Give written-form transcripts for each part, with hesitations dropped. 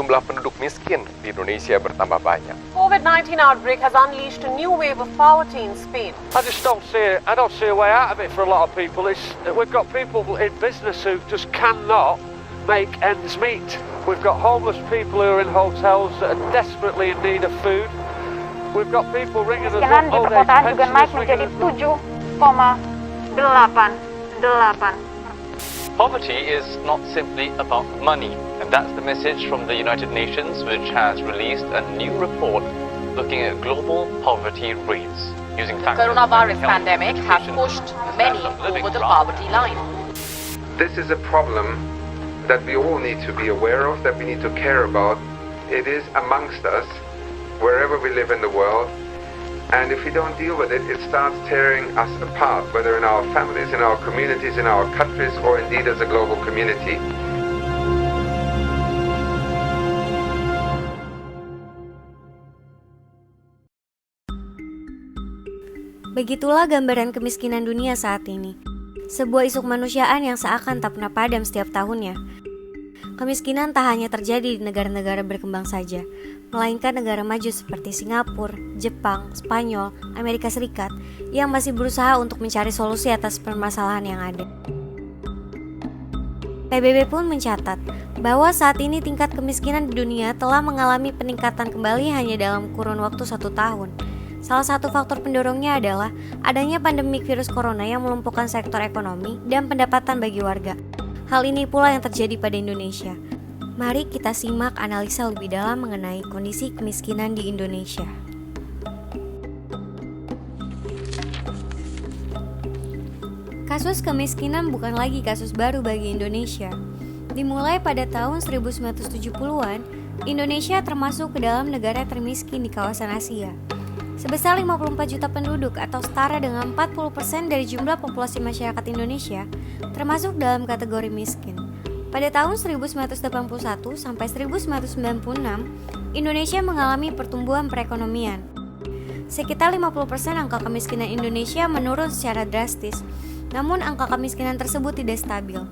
jumlah penduduk miskin di Indonesia bertambah banyak. COVID-19 outbreak has unleashed a new wave of poverty in Spain. I don't see a way out of it for a lot of people. We've got people in business who just cannot make ends meet. We've got homeless people who are in hotels that are desperately in need of food. We've got people ringing us up. Kemiskinan di perkotaan juga naik menjadi 7,88. Poverty is not simply about money, and that's the message from the United Nations, which has released a new report looking at global poverty rates using factors like Coronavirus health, pandemic has nutrition, pushed and many standard of living over the rather poverty line. This is a problem that we all need to be aware of, that we need to care about. It is amongst us, wherever we live in the world. And if we don't deal with it, it starts tearing us apart, whether in our families, in our communities, in our countries, or indeed as a global community. Begitulah gambaran kemiskinan dunia saat ini. Sebuah isu kemanusiaan yang seakan tak pernah padam setiap tahunnya. Kemiskinan tak hanya terjadi di negara-negara berkembang saja, melainkan negara maju seperti Singapura, Jepang, Spanyol, Amerika Serikat yang masih berusaha untuk mencari solusi atas permasalahan yang ada. PBB pun mencatat bahwa saat ini tingkat kemiskinan di dunia telah mengalami peningkatan kembali hanya dalam kurun waktu 1 tahun. Salah satu faktor pendorongnya adalah adanya pandemi virus corona yang melumpuhkan sektor ekonomi dan pendapatan bagi warga. Hal ini pula yang terjadi pada Indonesia. Mari kita simak analisa lebih dalam mengenai kondisi kemiskinan di Indonesia. Kasus kemiskinan bukan lagi kasus baru bagi Indonesia. Dimulai pada tahun 1970-an, Indonesia termasuk ke dalam negara termiskin di kawasan Asia. Sebesar 54 juta penduduk atau setara dengan 40% dari jumlah populasi masyarakat Indonesia termasuk dalam kategori miskin. Pada tahun 1981 sampai 1996, Indonesia mengalami pertumbuhan perekonomian. Sekitar 50% angka kemiskinan Indonesia menurun secara drastis, namun angka kemiskinan tersebut tidak stabil.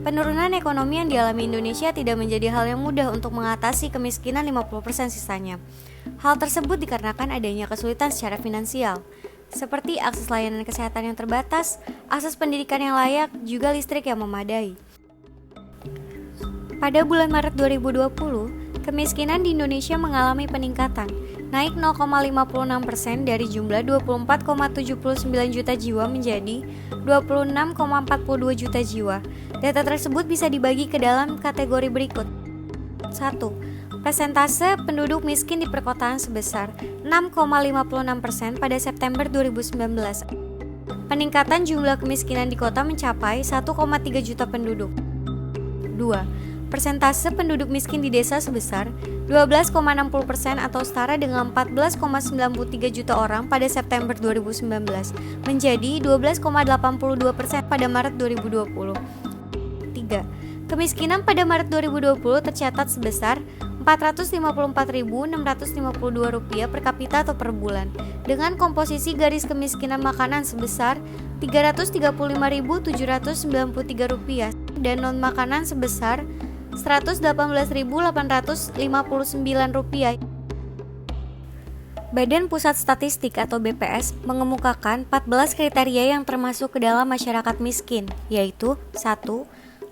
Penurunan ekonomi yang dialami Indonesia tidak menjadi hal yang mudah untuk mengatasi kemiskinan 50% sisanya. Hal tersebut dikarenakan adanya kesulitan secara finansial, seperti akses layanan kesehatan yang terbatas, akses pendidikan yang layak, juga listrik yang memadai. Pada bulan Maret 2020, kemiskinan di Indonesia mengalami peningkatan, naik 0,56% dari jumlah 24,79 juta jiwa menjadi 26,42 juta jiwa. Data tersebut bisa dibagi ke dalam kategori berikut. 1. Persentase penduduk miskin di perkotaan sebesar 6,56% pada September 2019. Peningkatan jumlah kemiskinan di kota mencapai 1,3 juta penduduk. 2. Persentase penduduk miskin di desa sebesar 12,60% atau setara dengan 14,93 juta orang pada September 2019 menjadi 12,82% pada Maret 2020. 3. Kemiskinan pada Maret 2020 tercatat sebesar Rp454.652 per kapita atau per bulan, dengan komposisi garis kemiskinan makanan sebesar Rp335.793 dan non-makanan sebesar Rp118.859. Badan Pusat Statistik atau BPS mengemukakan 14 kriteria yang termasuk ke dalam masyarakat miskin, yaitu 1.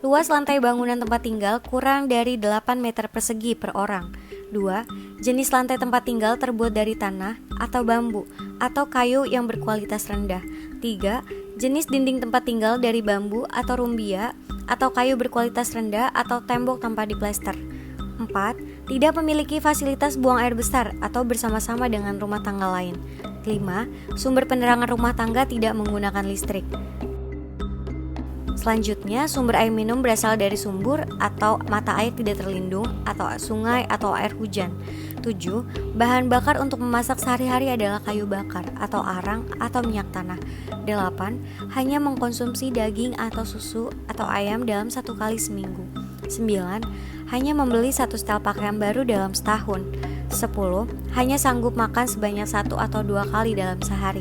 Luas lantai bangunan tempat tinggal kurang dari 8 meter persegi per orang. 2. Jenis lantai tempat tinggal terbuat dari tanah atau bambu atau kayu yang berkualitas rendah. 3. Jenis dinding tempat tinggal dari bambu atau rumbia atau kayu berkualitas rendah atau tembok tanpa diplester. 4. Tidak memiliki fasilitas buang air besar atau bersama-sama dengan rumah tangga lain. 5. Sumber penerangan rumah tangga tidak menggunakan listrik. Selanjutnya, sumber air minum berasal dari sumur atau mata air tidak terlindung atau sungai atau air hujan. 7. Bahan bakar untuk memasak sehari-hari adalah kayu bakar atau arang atau minyak tanah. 8. Hanya mengkonsumsi daging atau susu atau ayam dalam 1 kali seminggu. 9. Hanya membeli 1 setel pakaian baru dalam setahun. 10. Hanya sanggup makan sebanyak 1 atau 2 kali dalam sehari.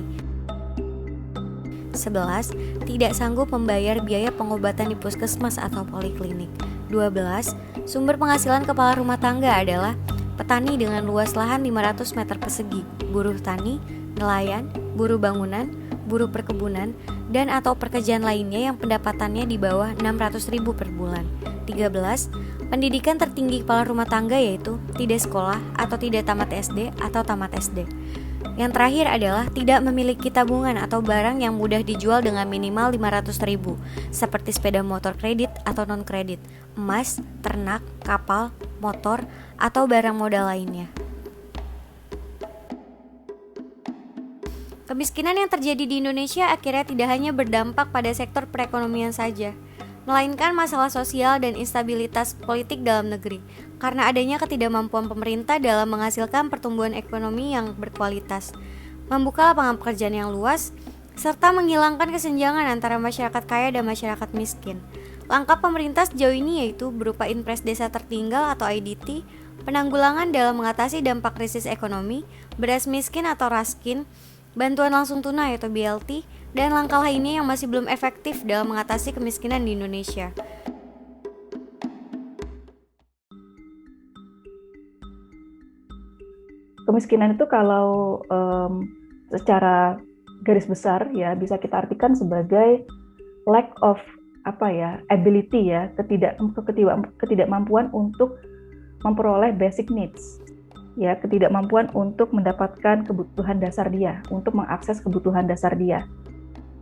11. Tidak sanggup membayar biaya pengobatan di puskesmas atau poliklinik. 12. Sumber penghasilan kepala rumah tangga adalah petani dengan luas lahan 500 meter persegi, buruh tani, nelayan, buruh bangunan, buruh perkebunan, dan atau pekerjaan lainnya yang pendapatannya di bawah 600.000 per bulan. 13. Pendidikan tertinggi kepala rumah tangga yaitu tidak sekolah atau tidak tamat SD atau tamat SD. Yang terakhir adalah tidak memiliki tabungan atau barang yang mudah dijual dengan minimal 500.000, seperti sepeda motor kredit atau non-kredit, emas, ternak, kapal, motor, atau barang modal lainnya. Kemiskinan yang terjadi di Indonesia akhirnya tidak hanya berdampak pada sektor perekonomian saja, melainkan masalah sosial dan instabilitas politik dalam negeri, karena adanya ketidakmampuan pemerintah dalam menghasilkan pertumbuhan ekonomi yang berkualitas, membuka lapangan pekerjaan yang luas, serta menghilangkan kesenjangan antara masyarakat kaya dan masyarakat miskin. Langkah pemerintah sejauh ini yaitu berupa Impres Desa Tertinggal atau IDT, penanggulangan dalam mengatasi dampak krisis ekonomi, beras miskin atau raskin, bantuan langsung tunai atau BLT, dan langkah lainnya yang masih belum efektif dalam mengatasi kemiskinan di Indonesia. Kemiskinan itu kalau secara garis besar ya bisa kita artikan sebagai lack of ability ya, ketidakmampuan untuk memperoleh basic needs. Ya, ketidakmampuan untuk mendapatkan kebutuhan dasar dia, untuk mengakses kebutuhan dasar dia.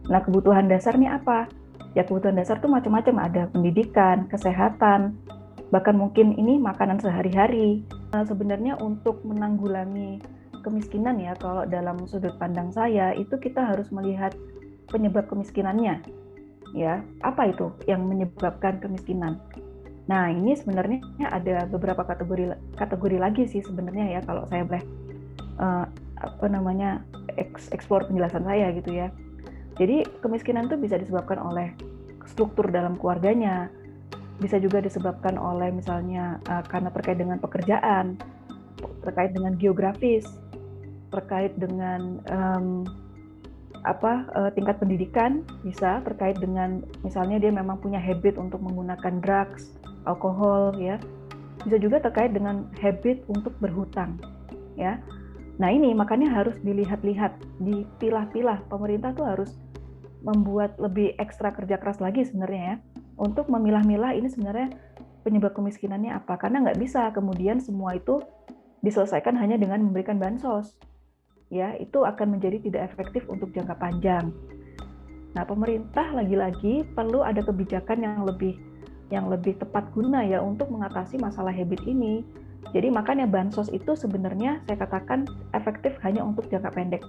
Nah, kebutuhan dasar ini apa? Ya, kebutuhan dasar itu macam-macam, ada pendidikan, kesehatan, bahkan mungkin ini makanan sehari-hari. Nah, sebenarnya untuk menanggulangi kemiskinan ya, kalau dalam sudut pandang saya, itu kita harus melihat penyebab kemiskinannya. Ya, apa itu yang menyebabkan kemiskinan? Nah, ini sebenarnya ada beberapa kategori lagi sih sebenarnya ya, kalau saya boleh eksplor penjelasan saya gitu ya. Jadi kemiskinan itu bisa disebabkan oleh struktur dalam keluarganya, bisa juga disebabkan oleh misalnya karena terkait dengan pekerjaan, terkait dengan geografis, terkait dengan tingkat pendidikan, bisa terkait dengan misalnya dia memang punya habit untuk menggunakan drugs, alkohol ya, bisa juga terkait dengan habit untuk berhutang ya. Nah ini makanya harus dilihat-lihat, dipilah-pilah. Pemerintah tuh harus membuat lebih ekstra kerja keras lagi sebenarnya ya, untuk memilah-milah ini sebenarnya penyebab kemiskinannya apa, karena nggak bisa kemudian semua itu diselesaikan hanya dengan memberikan bansos ya, itu akan menjadi tidak efektif untuk jangka panjang. Nah pemerintah lagi-lagi perlu ada kebijakan yang lebih tepat guna ya untuk mengatasi masalah habit ini. Jadi makanya bansos itu sebenarnya saya katakan efektif hanya untuk jangka pendek.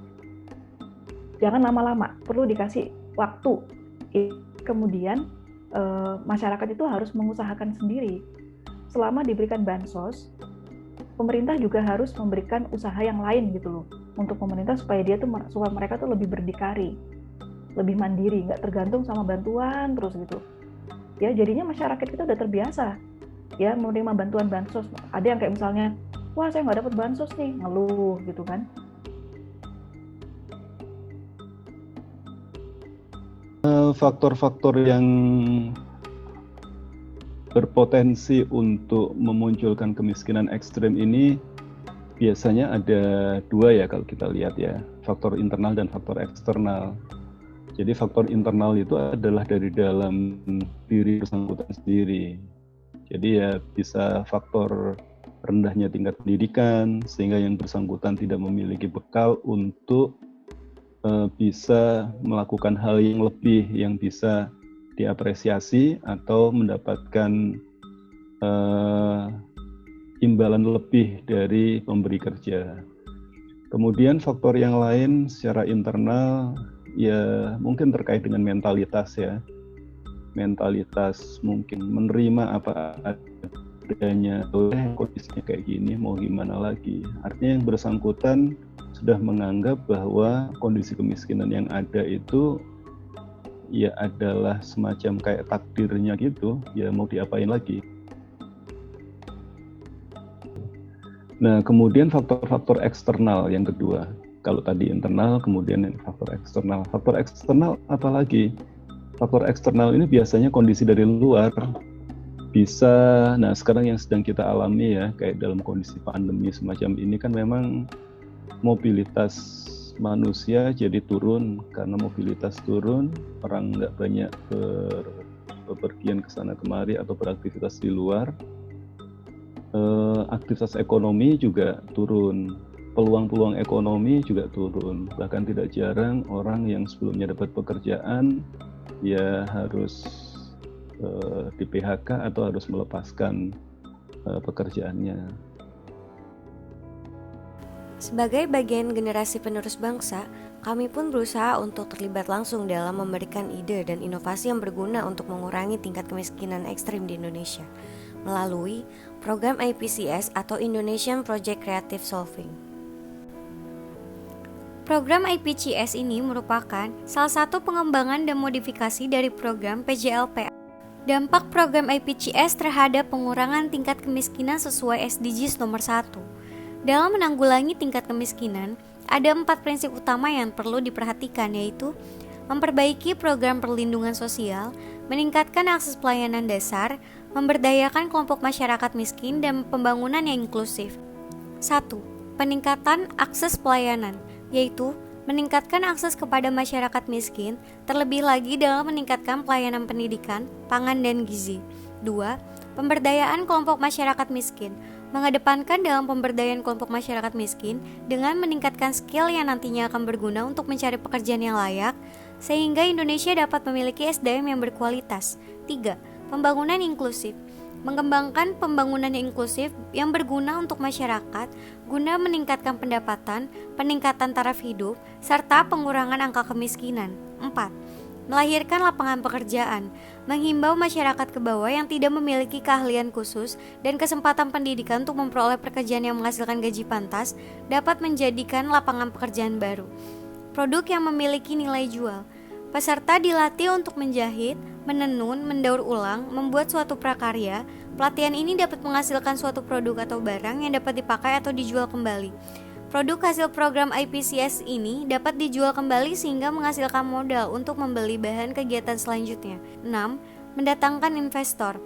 Jangan lama-lama, perlu dikasih waktu. Kemudian masyarakat itu harus mengusahakan sendiri. Selama diberikan bansos, pemerintah juga harus memberikan usaha yang lain gitu loh untuk pemerintah supaya mereka tuh lebih berdikari, lebih mandiri, nggak tergantung sama bantuan terus gitu. Ya jadinya masyarakat kita udah terbiasa ya menerima bantuan bansos. Ada yang kayak misalnya, wah saya nggak dapat bansos nih, ngeluh gitu kan. Faktor-faktor yang berpotensi untuk memunculkan kemiskinan ekstrem ini biasanya ada dua ya kalau kita lihat ya, faktor internal dan faktor eksternal. Jadi faktor internal itu adalah dari dalam diri bersangkutan sendiri. Jadi ya bisa faktor rendahnya tingkat pendidikan sehingga yang bersangkutan tidak memiliki bekal untuk bisa melakukan hal yang lebih yang bisa diapresiasi atau mendapatkan imbalan lebih dari pemberi kerja. Kemudian faktor yang lain secara internal ya mungkin terkait dengan mentalitas ya. Mentalitas mungkin menerima apa adanya, kondisinya kayak gini mau gimana lagi. Artinya yang bersangkutan sudah menganggap bahwa kondisi kemiskinan yang ada itu ya adalah semacam kayak takdirnya gitu, ya mau diapain lagi. Nah, kemudian faktor-faktor eksternal yang kedua. Kalau tadi internal, kemudian faktor eksternal. Faktor eksternal apa lagi? Faktor eksternal ini biasanya kondisi dari luar. Nah sekarang yang sedang kita alami ya, kayak dalam kondisi pandemi semacam ini kan memang mobilitas manusia jadi turun. Karena mobilitas turun, orang nggak banyak bepergian ke sana kemari atau beraktivitas di luar. Aktivitas ekonomi juga turun, peluang-peluang ekonomi juga turun. Bahkan tidak jarang orang yang sebelumnya dapat pekerjaan ya harus di PHK atau harus melepaskan pekerjaannya. Sebagai bagian generasi penerus bangsa, kami pun berusaha untuk terlibat langsung dalam memberikan ide dan inovasi yang berguna untuk mengurangi tingkat kemiskinan ekstrim di Indonesia melalui program IPCS atau Indonesian Project Creative Solving. Program IPCS ini merupakan salah satu pengembangan dan modifikasi dari program PJLP. Dampak program IPCS terhadap pengurangan tingkat kemiskinan sesuai SDGs nomor 1. Dalam menanggulangi tingkat kemiskinan, ada 4 prinsip utama yang perlu diperhatikan, yaitu memperbaiki program perlindungan sosial, meningkatkan akses pelayanan dasar, memberdayakan kelompok masyarakat miskin, dan pembangunan yang inklusif. 1. Peningkatan akses pelayanan, yaitu meningkatkan akses kepada masyarakat miskin, terlebih lagi dalam meningkatkan pelayanan pendidikan, pangan, dan gizi. 2. Pemberdayaan kelompok masyarakat miskin, mengedepankan dalam pemberdayaan kelompok masyarakat miskin dengan meningkatkan skill yang nantinya akan berguna untuk mencari pekerjaan yang layak, sehingga Indonesia dapat memiliki SDM yang berkualitas. 3. Pembangunan inklusif, mengembangkan pembangunan yang inklusif yang berguna untuk masyarakat, guna meningkatkan pendapatan, peningkatan taraf hidup, serta pengurangan angka kemiskinan. 4. Melahirkan lapangan pekerjaan, menghimbau masyarakat ke bawah yang tidak memiliki keahlian khusus dan kesempatan pendidikan untuk memperoleh pekerjaan yang menghasilkan gaji pantas dapat menjadikan lapangan pekerjaan baru. Produk yang memiliki nilai jual. Peserta dilatih untuk menjahit, menenun, mendaur ulang, membuat suatu prakarya. Pelatihan ini dapat menghasilkan suatu produk atau barang yang dapat dipakai atau dijual kembali. Produk hasil program IPCS ini dapat dijual kembali sehingga menghasilkan modal untuk membeli bahan kegiatan selanjutnya. 6. Mendatangkan investor.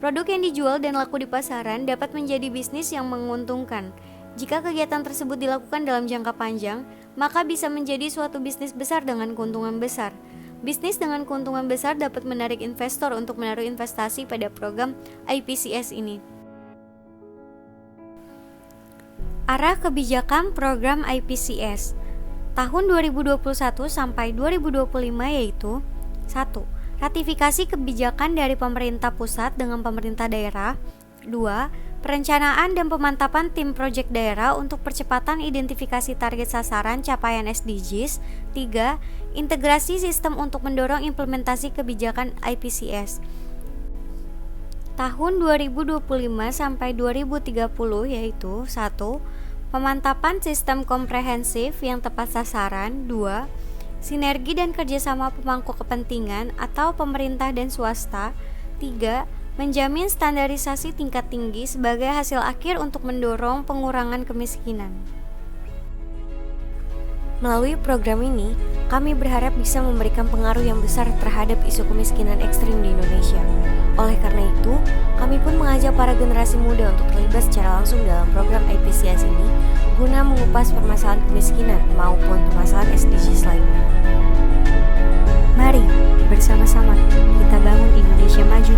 Produk yang dijual dan laku di pasaran dapat menjadi bisnis yang menguntungkan. Jika kegiatan tersebut dilakukan dalam jangka panjang, maka bisa menjadi suatu bisnis besar dengan keuntungan besar. Bisnis dengan keuntungan besar dapat menarik investor untuk menaruh investasi pada program IPCS ini. Arah kebijakan program IPCS tahun 2021 sampai 2025 yaitu 1. Ratifikasi kebijakan dari pemerintah pusat dengan pemerintah daerah. 2. Perencanaan dan pemantapan tim proyek daerah untuk percepatan identifikasi target sasaran capaian SDGs. 3. Integrasi sistem untuk mendorong implementasi kebijakan IPCS tahun 2025 sampai 2030 yaitu 1. Pemantapan sistem komprehensif yang tepat sasaran. 2. Sinergi dan kerjasama pemangku kepentingan atau pemerintah dan swasta. 3. Menjamin standarisasi tingkat tinggi sebagai hasil akhir untuk mendorong pengurangan kemiskinan. Melalui program ini, kami berharap bisa memberikan pengaruh yang besar terhadap isu kemiskinan ekstrim di Indonesia. Oleh karena itu, kami pun mengajak para generasi muda untuk terlibat secara langsung dalam program IPCS ini guna mengupas permasalahan kemiskinan maupun permasalahan SDGs lainnya. Mari bersama-sama kita bangun Indonesia maju